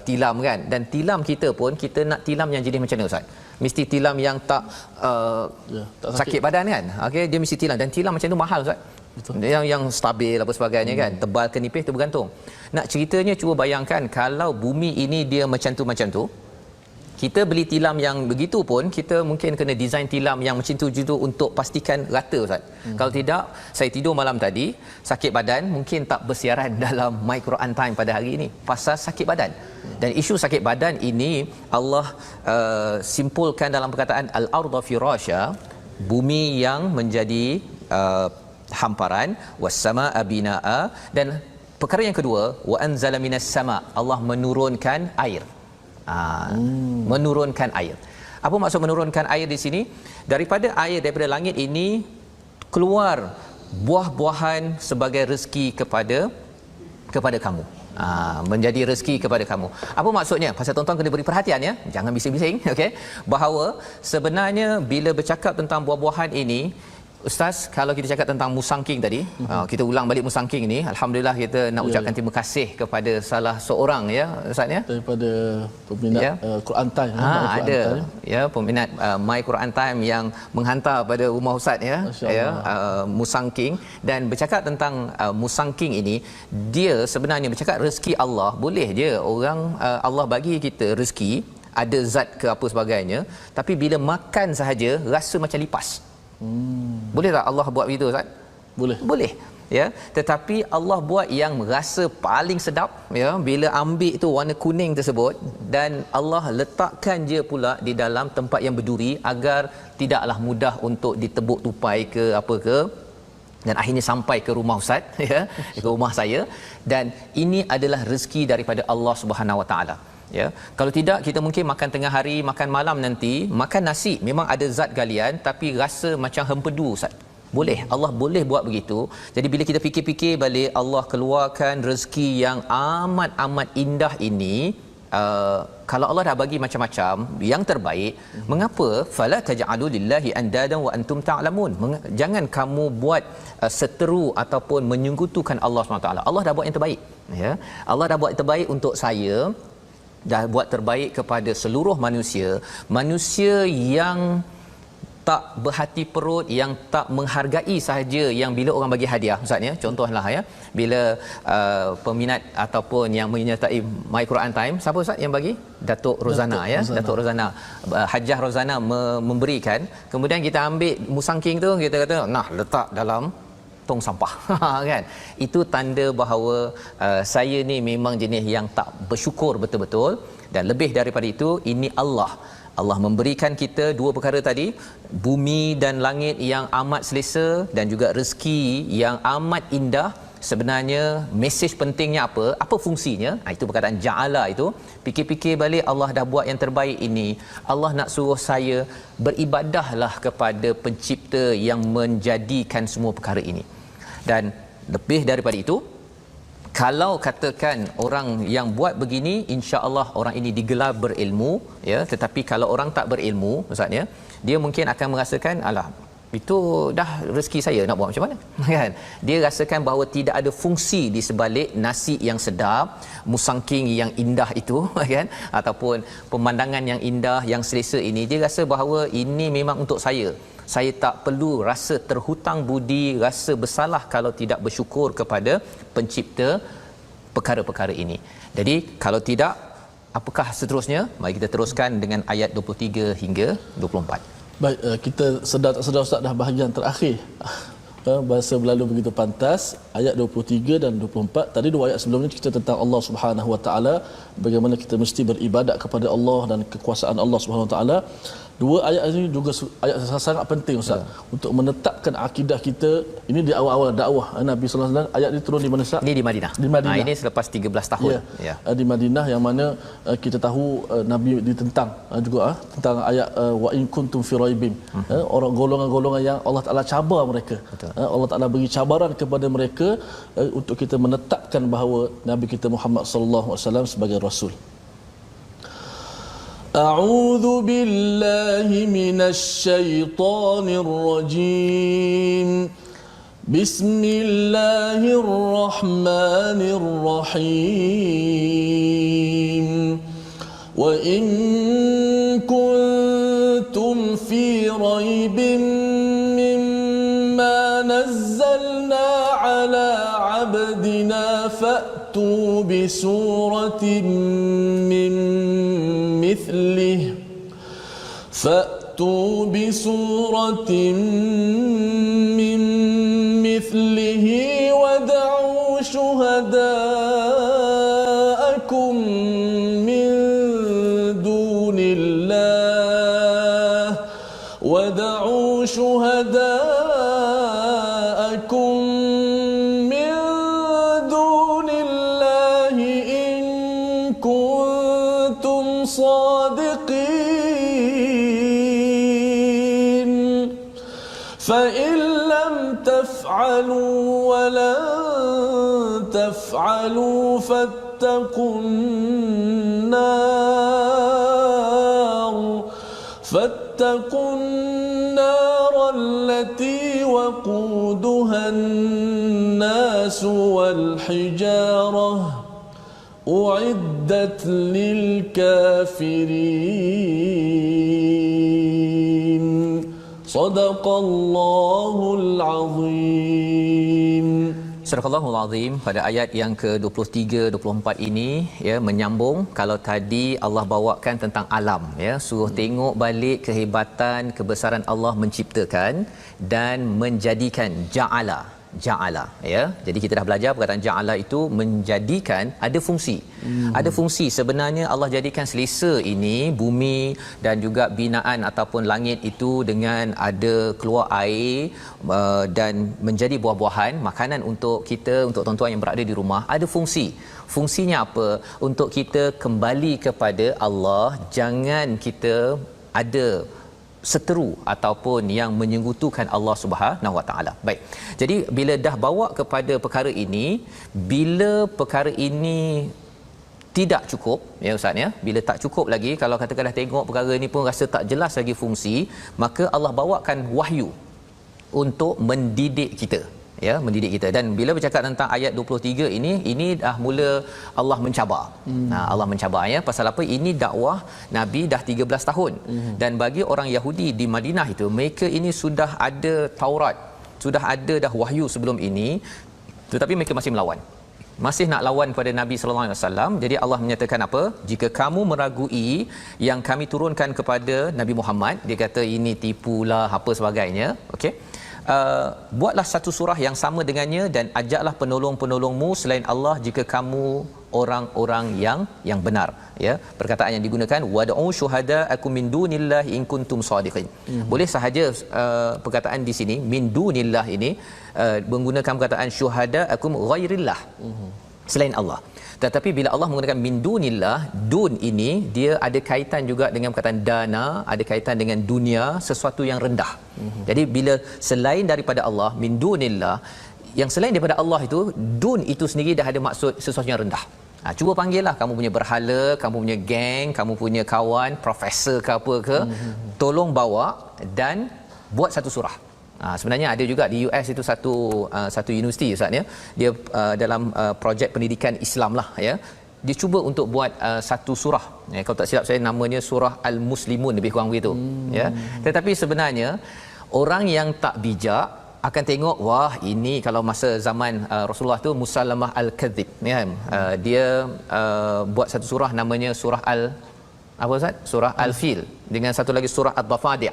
tilam kan, dan tilam kita pun, kita nak tilam yang jenis macam mana ustaz? Mesti tilam yang tak sakit badan kan. Okey, dia mesti tilam, dan tilam macam tu mahal ustaz. Betul. Yang stabil apa sebagainya kan, tebal ke nipis tu bergantung. Nak ceritanya, cuba bayangkan kalau bumi ini dia macam tu, kita beli tilam yang begitu pun, kita mungkin kena design tilam yang macam tu untuk pastikan rata ustaz. Kalau tidak, saya tidur malam tadi sakit badan, mungkin tak bersiaran dalam My Quran Time pada hari ini pasal sakit badan. Dan isu sakit badan ini Allah simpulkan dalam perkataan al-ardha firasya, bumi yang menjadi hamparan, was-samaa binaa, dan perkara yang kedua, wa anzala minas sama, Allah menurunkan air. Menurunkan air. Apa maksud menurunkan air di sini? Daripada air, daripada langit ini keluar buah-buahan sebagai rezeki kepada kamu. Menjadi rezeki kepada kamu. Apa maksudnya? Pasal tuan-tuan kena beri perhatian ya. Jangan bising-bising, okey. Bahawa sebenarnya bila bercakap tentang buah-buahan ini, ustaz, kalau kita cakap tentang musangking tadi, kita ulang balik musangking ni, alhamdulillah kita nak ucapkan terima kasih kepada salah seorang ya ustaz ya, daripada peminat Quran Time. Ada ya peminat My Quran Time yang menghantar pada rumah ustaz ya, musangking, dan bercakap tentang musangking ini, dia sebenarnya bercakap rezeki Allah. Boleh je orang Allah bagi kita rezeki, ada zat ke apa sebagainya, tapi bila makan sahaja rasa macam lipas. Boleh tak Allah buat begitu ustaz? Boleh ya, tetapi Allah buat yang rasa paling sedap ya, bila ambil tu warna kuning tersebut, dan Allah letakkan je pula di dalam tempat yang berduri agar tidaklah mudah untuk ditebuk tupai ke apa ke, dan akhirnya sampai ke rumah ustaz ya, ke rumah saya, dan ini adalah rezeki daripada Allah Subhanahu Wa Taala. Ya, kalau tidak kita mungkin makan tengah hari, makan malam, nanti makan nasi memang ada zat galian tapi rasa macam hempedu ustaz. Boleh, Allah boleh buat begitu. Jadi bila kita fikir-fikir balik, Allah keluarkan rezeki yang amat-amat indah ini kalau Allah dah bagi macam-macam yang terbaik, mengapa fala taj'alu lillahi andadan wa antum ta'lamun? Jangan kamu buat seteru ataupun menyekutukan Allah SWT. Allah dah buat yang terbaik, ya. Allah dah buat yang terbaik untuk saya, dah buat terbaik kepada seluruh manusia. Manusia yang tak berhati perut, yang tak menghargai sahaja yang bila orang bagi hadiah, ustaz ya, contohlah ya, bila peminat ataupun yang menyertai My Quran Time, siapa ustaz yang bagi? Datuk Rozana, ya, Datuk Rozana, Hajah Rozana memberikan, kemudian kita ambil musangking tu, kita kata nah letak dalam tong sampah kan, itu tanda bahawa saya ni memang jenis yang tak bersyukur betul-betul. Dan lebih daripada itu, ini Allah memberikan kita dua perkara tadi, bumi dan langit yang amat selesa dan juga rezeki yang amat indah. Sebenarnya mesej pentingnya apa fungsinya? Itu perkataan ja'ala itu. Fikir-fikir balik, Allah dah buat yang terbaik ini. Allah nak suruh saya beribadahlah kepada pencipta yang menjadikan semua perkara ini. Dan lebih daripada itu, kalau katakan orang yang buat begini, insya-Allah orang ini digelar berilmu, ya, tetapi kalau orang tak berilmu, maksudnya dia mungkin akan merasakan alah itu dah rezeki saya, nak buat macam mana kan. Dia rasakan bahawa tidak ada fungsi di sebalik nasi yang sedap, musangking yang indah itu kan, ataupun pemandangan yang indah yang selesa ini. Dia rasa bahawa ini memang untuk saya tak perlu rasa terhutang budi, rasa bersalah kalau tidak bersyukur kepada pencipta perkara-perkara ini. Jadi kalau tidak, apakah seterusnya? Mari kita teruskan dengan ayat 23 hingga 24. Baik, kita sedar tak sedar ustaz dah bahagian terakhir. Bahasa berlalu begitu pantas, ayat 23 dan 24. Tadi dua ayat sebelum ni cerita tentang Allah Subhanahu Wa Taala, bagaimana kita mesti beribadat kepada Allah dan kekuasaan Allah Subhanahu Wa Taala. Dua ayat ini juga ayat sangat penting ustaz, untuk menetapkan akidah kita. Ini di awal-awal dakwah Nabi sallallahu alaihi wasallam. Ayat ini turun di mana ustaz? Ini di Madinah. Di Madinah. Ini selepas 13 tahun. Ya. Di Madinah, yang mana kita tahu Nabi ditentang juga tentang ayat wa in kuntum fi raibin. Orang golongan-golongan yang Allah Taala cabar mereka. Allah Taala beri cabaran kepada mereka untuk kita menetapkan bahawa Nabi kita Muhammad sallallahu alaihi wasallam sebagai rasul. أعوذ بالله من الشيطان الرجيم بسم الله الرحمن الرحيم وإن كنتم في ريب مما نزلنا على عبدنا فأتوا بسورة من مثله ودعوا شهداءكم من دون الله إن كنتم صادقين فإن لم تفعلوا ولن تفعلوا فاتقوا النار التي وقودها الناس والحجارة أعدت للكافرين صدق الله العظيم. Surah Al-Allahul Azim pada ayat yang ke-23 24 ini ya, menyambung. Kalau tadi Allah bawakan tentang alam ya, suruh tengok balik kehebatan kebesaran Allah menciptakan dan menjadikan ja'ala ya. Jadi kita dah belajar perkataan ja'ala itu menjadikan, ada fungsi. Ada fungsi sebenarnya Allah jadikan selesa ini bumi dan juga binaan ataupun langit itu dengan ada keluar air dan menjadi buah-buahan makanan untuk kita, untuk tuan-tuan yang berada di rumah. Ada fungsi. Fungsinya apa? Untuk kita kembali kepada Allah, jangan kita ada seteru ataupun yang menyekutukan Allah Subhanahu Wa Taala. Baik. Jadi bila dah bawa kepada perkara ini, bila perkara ini tidak cukup, ya Ustaz ya, bila tak cukup lagi, kalau katakanlah tengok perkara ni pun rasa tak jelas lagi fungsi, maka Allah bawakan wahyu untuk mendidik kita, ya, mendidik kita. Dan bila bercakap tentang ayat 23 ini dah mula Allah mencabar. Allah mencabar, ya. Pasal apa? Ini dakwah Nabi dah 13 tahun. Dan bagi orang Yahudi di Madinah itu, mereka ini sudah ada Taurat, sudah ada dah wahyu sebelum ini, tetapi mereka masih melawan, masih nak lawan pada Nabi sallallahu alaihi wasallam. Jadi Allah menyatakan apa? Jika kamu meragui yang kami turunkan kepada Nabi Muhammad, dia kata ini tipulah apa sebagainya, okey, buatlah satu surah yang sama dengannya dan ajaklah penolong-penolongmu selain Allah jika kamu orang-orang yang benar, ya. Perkataan yang digunakan wad'u syuhada'akum min dunillahi in kuntum shadiqin. Boleh sahaja perkataan di sini min dunillah ini menggunakan perkataan syuhada'akum ghairillah, selain Allah. Tetapi bila Allah menggunakan min dunillah, dun ini dia ada kaitan juga dengan perkataan dana, ada kaitan dengan dunia, sesuatu yang rendah. Jadi bila selain daripada Allah, min dunillah, yang selain daripada Allah itu, dun itu sendiri dah ada maksud sesuatu yang rendah. Cuba panggillah kamu punya berhala, kamu punya geng, kamu punya kawan, profesor ke apa ke, tolong bawa dan buat satu surah. Sebenarnya ada juga di US itu satu universiti Ustaz, ya. Dia dalam projek pendidikan Islam lah, ya. Dia cuba untuk buat satu surah, ya. Kalau tak silap saya namanya surah Al-Muslimun, lebih kurang begitu, ya. Tetapi sebenarnya orang yang tak bijak akan tengok, wah ini kalau masa zaman Rasulullah tu Musallamah Al-Kadzib, ya. Dia buat satu surah namanya surah apa Ustaz? Surah Al-Fil, dengan satu lagi surah Ad-Dafadi',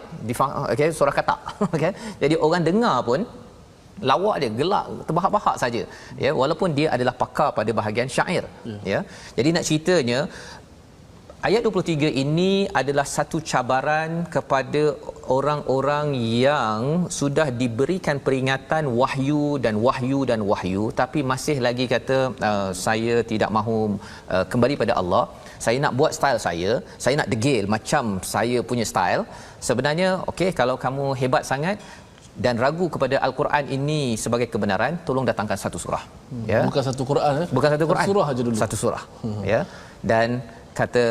okey, surah katak. Okey. Jadi orang dengar pun lawak dia gelak, terbahak-bahak saja, ya, walaupun dia adalah pakar pada bahagian syair, ya. Jadi nak ceritanya ayat 23 ini adalah satu cabaran kepada orang-orang yang sudah diberikan peringatan wahyu dan wahyu dan wahyu, tapi masih lagi kata saya tidak mahu kembali pada Allah, saya nak buat style saya nak degil macam saya punya style. Sebenarnya okey, kalau kamu hebat sangat dan ragu kepada Al-Quran ini sebagai kebenaran, tolong datangkan satu surah, ya. Bukan satu Quran, bukan satu Quran, satu surah aja dulu, satu surah, ya. Dan kata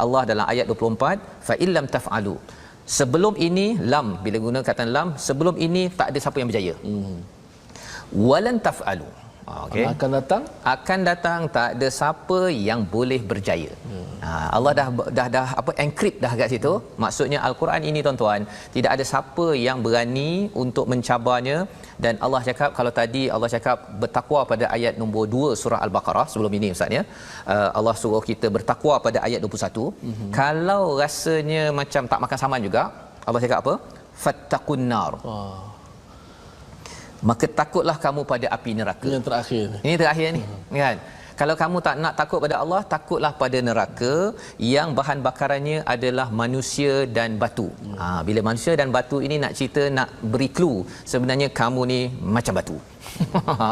Allah dalam ayat 24, fa illam taf'alu, sebelum ini, lam, bila guna kata lam, sebelum ini tak ada siapa yang berjaya. Walan taf'alu, okey, akan datang tak ada siapa yang boleh berjaya. Allah dah apa, encrypt dah kat situ. Maksudnya Al-Quran ini tuan-tuan, tidak ada siapa yang berani untuk mencabarnya. Dan Allah cakap, kalau tadi Allah cakap bertakwa pada ayat nombor 2 surah Al-Baqarah sebelum ini Ustaz, ya, Allah suruh kita bertakwa pada ayat 21. Kalau rasanya macam tak makan saman juga, Allah cakap apa? Fattaqun nar. Maka takutlah kamu pada api neraka. Ini terakhir ni, kan? Kalau kamu tak nak takut pada Allah, takutlah pada neraka yang bahan bakarannya adalah manusia dan batu. Bila manusia dan batu ini nak cerita, nak beri clue, sebenarnya kamu ni macam batu.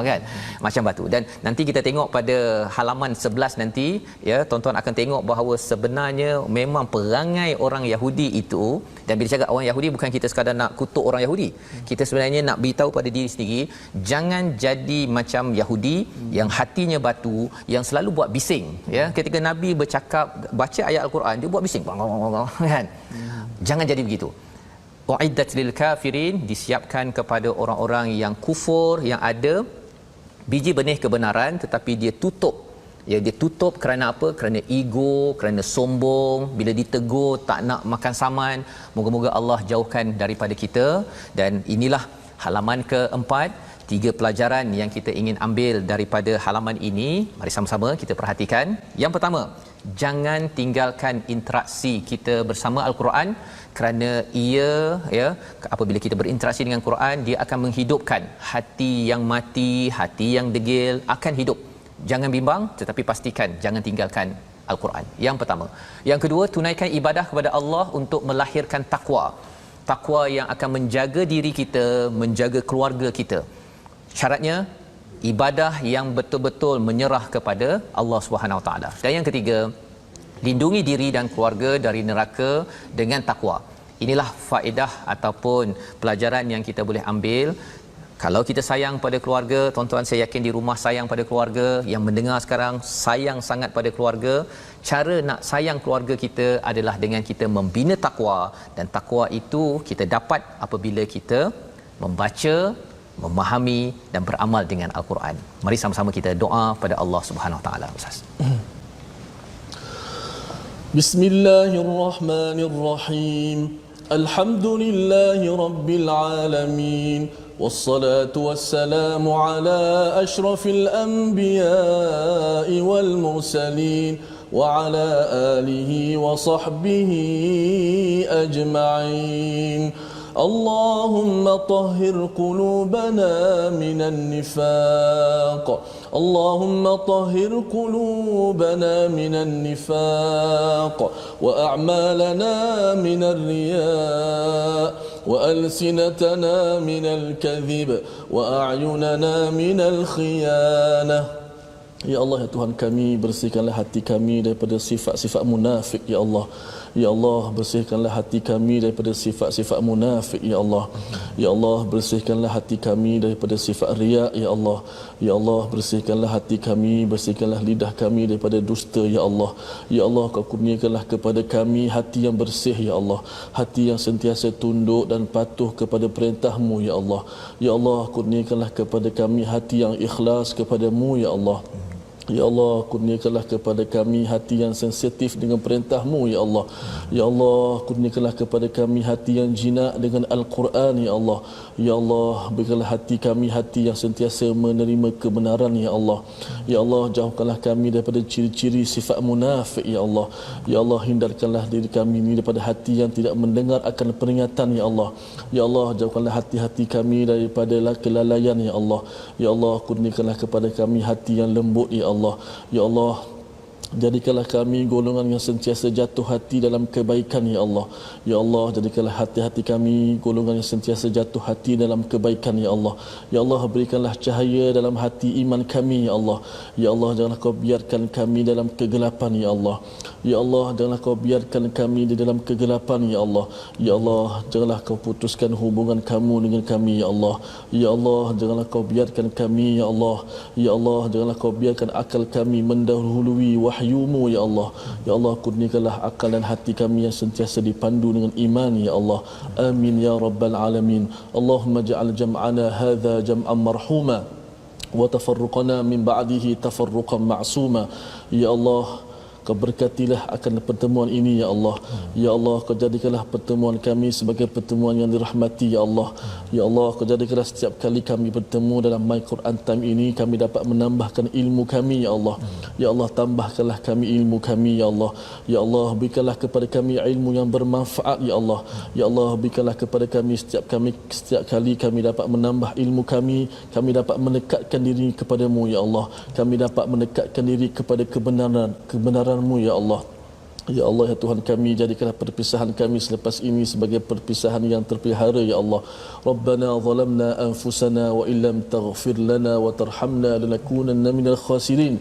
Kan? Macam batu. Dan nanti kita tengok pada halaman 11 nanti, ya, tuan-tuan akan tengok bahawa sebenarnya memang perangai orang Yahudi itu, dan bila cakap orang Yahudi bukan kita sekadar nak kutuk orang Yahudi. Kita sebenarnya nak beritahu pada diri sendiri, jangan jadi macam Yahudi yang hatinya batu, yang selalu buat bising, ya. Ketika Nabi bercakap, baca ayat Al-Quran, dia buat bising, kan? Jangan jadi begitu. Uiddat lil kafirin, disiapkan kepada orang-orang yang kufur, yang ada biji benih kebenaran tetapi dia tutup. Ya, dia tutup kerana apa? Kerana ego, kerana sombong, bila ditegur tak nak makan saman. Moga-moga Allah jauhkan daripada kita. Dan inilah halaman keempat, 3 pelajaran yang kita ingin ambil daripada halaman ini. Mari sama-sama kita perhatikan. Yang pertama, jangan tinggalkan interaksi kita bersama Al-Quran, kerana ia, ya, apabila kita berinteraksi dengan Quran, dia akan menghidupkan hati yang mati, hati yang degil akan hidup. Jangan bimbang, tetapi pastikan jangan tinggalkan Al-Quran. Yang pertama. Yang kedua, tunaikan ibadah kepada Allah untuk melahirkan takwa. Takwa yang akan menjaga diri kita, menjaga keluarga kita. Syaratnya ibadah yang betul-betul menyerah kepada Allah Subhanahu Wa Taala. Dan yang ketiga, lindungi diri dan keluarga dari neraka dengan takwa. Inilah faedah ataupun pelajaran yang kita boleh ambil. Kalau kita sayang pada keluarga, tuan-tuan saya yakin di rumah sayang pada keluarga, yang mendengar sekarang sayang sangat pada keluarga. Cara nak sayang keluarga kita adalah dengan kita membina takwa, dan takwa itu kita dapat apabila kita membaca, memahami dan beramal dengan Al-Quran. Mari sama-sama kita doa pada Allah Subhanahu Wa Taala. Ustaz. Bismillahirrahmanirrahim. Alhamdulillahi rabbil alamin. والصلاة والسلام على أشرف الأنبياء والمرسلين وعلى آله وصحبه أجمعين. اللهم طهر قلوبنا من النفاق، اللهم طهر قلوبنا من النفاق، وأعمالنا من الرياء، وألسنتنا من الكذب، وأعيننا من الخيانة. Ya Allah, ya Tuhan kami, bersihkanlah hati kami daripada sifat-sifat munafik, ya Allah. Ya Allah, bersihkanlah hati kami daripada sifat-sifat munafik, ya Allah. Ya Allah, bersihkanlah hati kami daripada sifat riak, ya Allah. Ya Allah, bersihkanlah hati kami, bersihkanlah lidah kami daripada dusta, ya Allah. Ya Allah, Kau kurniakanlah kepada kami hati yang bersih, ya Allah. Hati yang sentiasa tunduk dan patuh kepada perintah-Mu, ya Allah. Ya Allah, kurniakanlah kepada kami hati yang ikhlas kepada-Mu, ya Allah. Ya Allah, kurniakanlah kepada kami hati yang sensitif dengan perintah-Mu, ya Allah. Ya Allah, kurniakanlah kepada kami hati yang jinak dengan Al-Quran, ya Allah. Ya Allah, berikanlah hati kami hati yang sentiasa menerima kebenaran, ya Allah. Ya Allah, jauhkanlah kami daripada ciri-ciri sifat munafik, ya Allah. Ya Allah, hindarkanlah diri kami ini daripada hati yang tidak mendengar akan peringatan, ya Allah. Ya Allah, jauhkanlah hati-hati kami daripada kelalaian, ya Allah. Ya Allah, kurniakanlah kepada kami hati yang lembut, ya Allah. Ya Allah, jadikanlah kami golongan yang sentiasa jatuh hati dalam kebaikan, ya Allah. Ya Allah, jadikanlah hati-hati kami golongan yang sentiasa jatuh hati dalam kebaikan, ya Allah. Ya Allah, berikanlah cahaya dalam hati iman kami, ya Allah. Ya Allah, janganlah Kau biarkan kami dalam kegelapan, ya Allah. Ya Allah, janganlah Kau biarkan kami di dalam kegelapan, ya Allah. Ya Allah, janganlah Kau putuskan hubungan Kamu dengan kami, ya Allah. Ya Allah, janganlah Kau biarkan kami, ya Allah. Ya Allah, janganlah Kau biarkan akal kami mendahului wahyu-Mu, ya Allah. Ya Allah, kurniakanlah akal dan hati kami yang sentiasa dipandu dengan iman, ya Allah. Amin ya rabbal alamin. Allahumma ja'al jam'ana hadha jam'an marhuma wa tafarruqana min ba'dihi tafarruqan ma'suma. Ya Allah, Kau berkatilah akan pertemuan ini, ya Allah. Ya Allah, Kau jadikanlah pertemuan kami sebagai pertemuan yang dirahmati, ya Allah. Ya Allah, Kau jadikanlah setiap kali kami bertemu dalam My Quran Time ini, kami dapat menambahkan ilmu kami, ya Allah. Ya Allah, tambahkanlah kami ilmu kami, ya Allah. Ya Allah, berikanlah kepada kami ilmu yang bermanfaat, ya Allah. Ya Allah, berikanlah kepada kami setiap kali kami dapat menambah ilmu kami dapat mendekatkan diri kepada-Mu, ya Allah. Kami dapat mendekatkan diri kepada kebenaran-Mu, ya Allah. Ya Allah, ya Tuhan kami, jadikanlah perpisahan kami selepas ini sebagai perpisahan yang terpelihara, ya Allah. Rabbana zalamna anfusana wa illam taghfir lana wa tarhamna lanakunanna minal khasirin.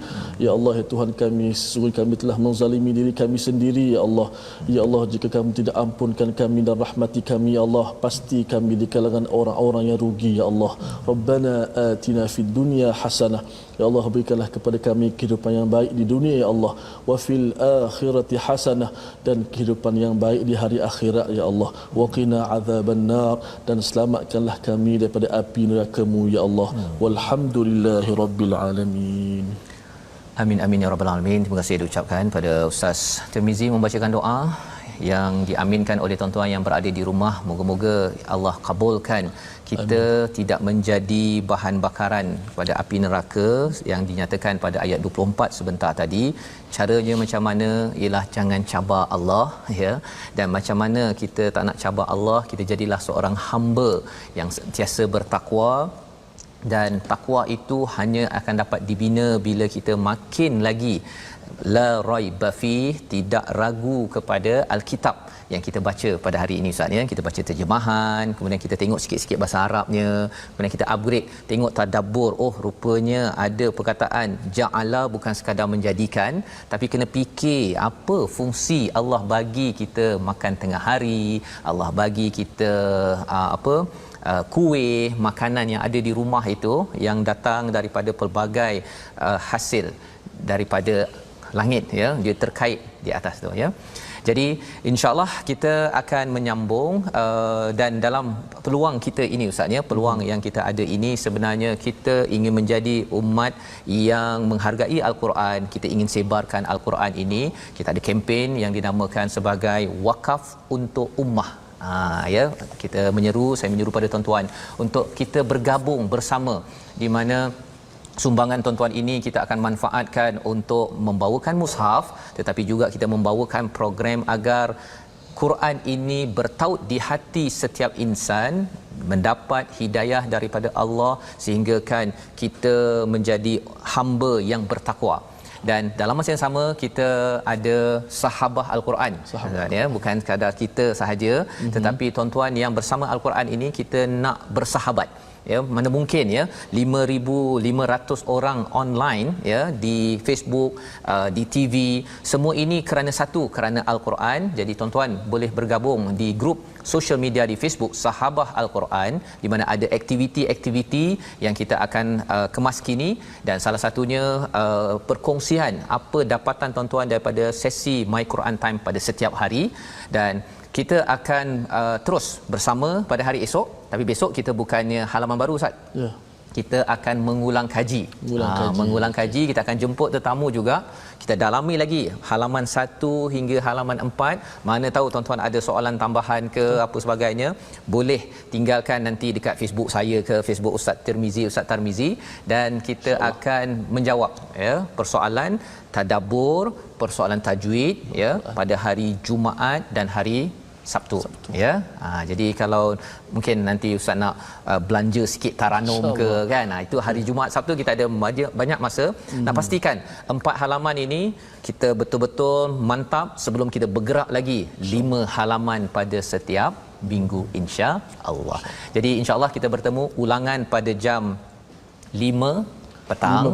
Ya Allah, ya Tuhan kami, sesungguhnya kami telah menzalimi diri kami sendiri, ya Allah. Ya Allah, jika Kamu tidak ampunkan kami dan rahmati kami, ya Allah, pasti kami di kalangan orang-orang yang rugi, ya Allah. Rabbana atina fid dunya hasanah. Ya Allah, berikanlah kepada kami kehidupan yang baik di dunia, ya Allah. Wa fil akhirati hasanah, dan kehidupan yang baik di hari akhirat, ya Allah. Wa qina azaban nar, dan selamatkanlah kami daripada api neraka-Mu, ya Allah. Walhamdulillahi rabbil alamin. Amin amin ya rabbal alamin. Terima kasih diucapkan pada Ustaz Tirmizi membacakan doa yang diaminkan oleh tuan-tuan yang berada di rumah. Moga-moga Allah kabulkan kita. Amin. Tidak menjadi bahan bakaran pada api neraka yang dinyatakan pada ayat 24 sebentar tadi. Caranya macam mana ialah jangan cabar Allah, ya. Dan macam mana kita tak nak cabar Allah, kita jadilah seorang hamba yang sentiasa bertakwa. Dan takwa itu hanya akan dapat dibina bila kita makin lagi la raiba fi, tidak ragu kepada Alkitab yang kita baca pada hari ini, Ustaz, ya. Kita baca terjemahan, kemudian kita tengok sikit-sikit bahasa Arabnya, kemudian kita upgrade, tengok tadabbur. Oh, rupanya ada perkataan ja'ala bukan sekadar menjadikan, tapi kena fikir apa fungsi Allah bagi kita makan tengah hari, Allah bagi kita kuih, makanan yang ada di rumah itu yang datang daripada pelbagai hasil daripada langit, ya, dia terkait di atas tu, ya. Jadi insya-Allah kita akan menyambung dan dalam peluang kita ini Ustaz, ya, peluang yang kita ada ini sebenarnya kita ingin menjadi umat yang menghargai Al-Quran, kita ingin sebarkan Al-Quran ini. Kita ada kempen yang dinamakan sebagai Wakaf untuk Ummah. Ya, kita saya menyeru pada tuan-tuan untuk kita bergabung bersama, di mana sumbangan tuan-tuan ini kita akan manfaatkan untuk membawakan mushaf, tetapi juga kita membawakan program agar Quran ini bertaut di hati setiap insan, mendapat hidayah daripada Allah sehingga kan kita menjadi hamba yang bertakwa. Dan dalam masa yang sama kita ada sahabah Al-Quran, ya, bukan sekadar kita sahaja, tetapi tuan-tuan yang bersama Al-Quran ini kita nak bersahabat. Ya, mana mungkin, ya, 5,500 orang online, ya, di Facebook, di TV, semua ini kerana satu, kerana Al-Quran. Jadi tuan-tuan boleh bergabung di grup social media di Facebook Sahabah Al-Quran, di mana ada aktiviti-aktiviti yang kita akan kemas kini, dan salah satunya perkongsian apa dapatan tuan-tuan daripada sesi My Quran Time pada setiap hari. Dan kita akan terus bersama pada hari esok, tapi besok kita bukannya halaman baru, Ustaz. Ya. Kita akan mengulang kaji. Mengulang kaji, kita akan jemput tetamu juga. Kita dalami lagi halaman 1 hingga halaman 4. Mana tahu tuan-tuan ada soalan tambahan ke apa sebagainya, boleh tinggalkan nanti dekat Facebook saya ke Facebook Ustaz Tarmizi, dan kita akan menjawab, ya, persoalan tadabbur, persoalan tajwid, ya, pada hari Jumaat dan hari Sabtu. Ya. Jadi kalau mungkin nanti Ustaz nak belanja sikit taranum ke, kan, itu hari Jumaat, Sabtu kita ada banyak masa. Nak pastikan 4 halaman ini kita betul-betul mantap sebelum kita bergerak lagi 5 halaman pada setiap minggu, insya-Allah. Jadi insya-Allah kita bertemu ulangan pada jam 5 petang.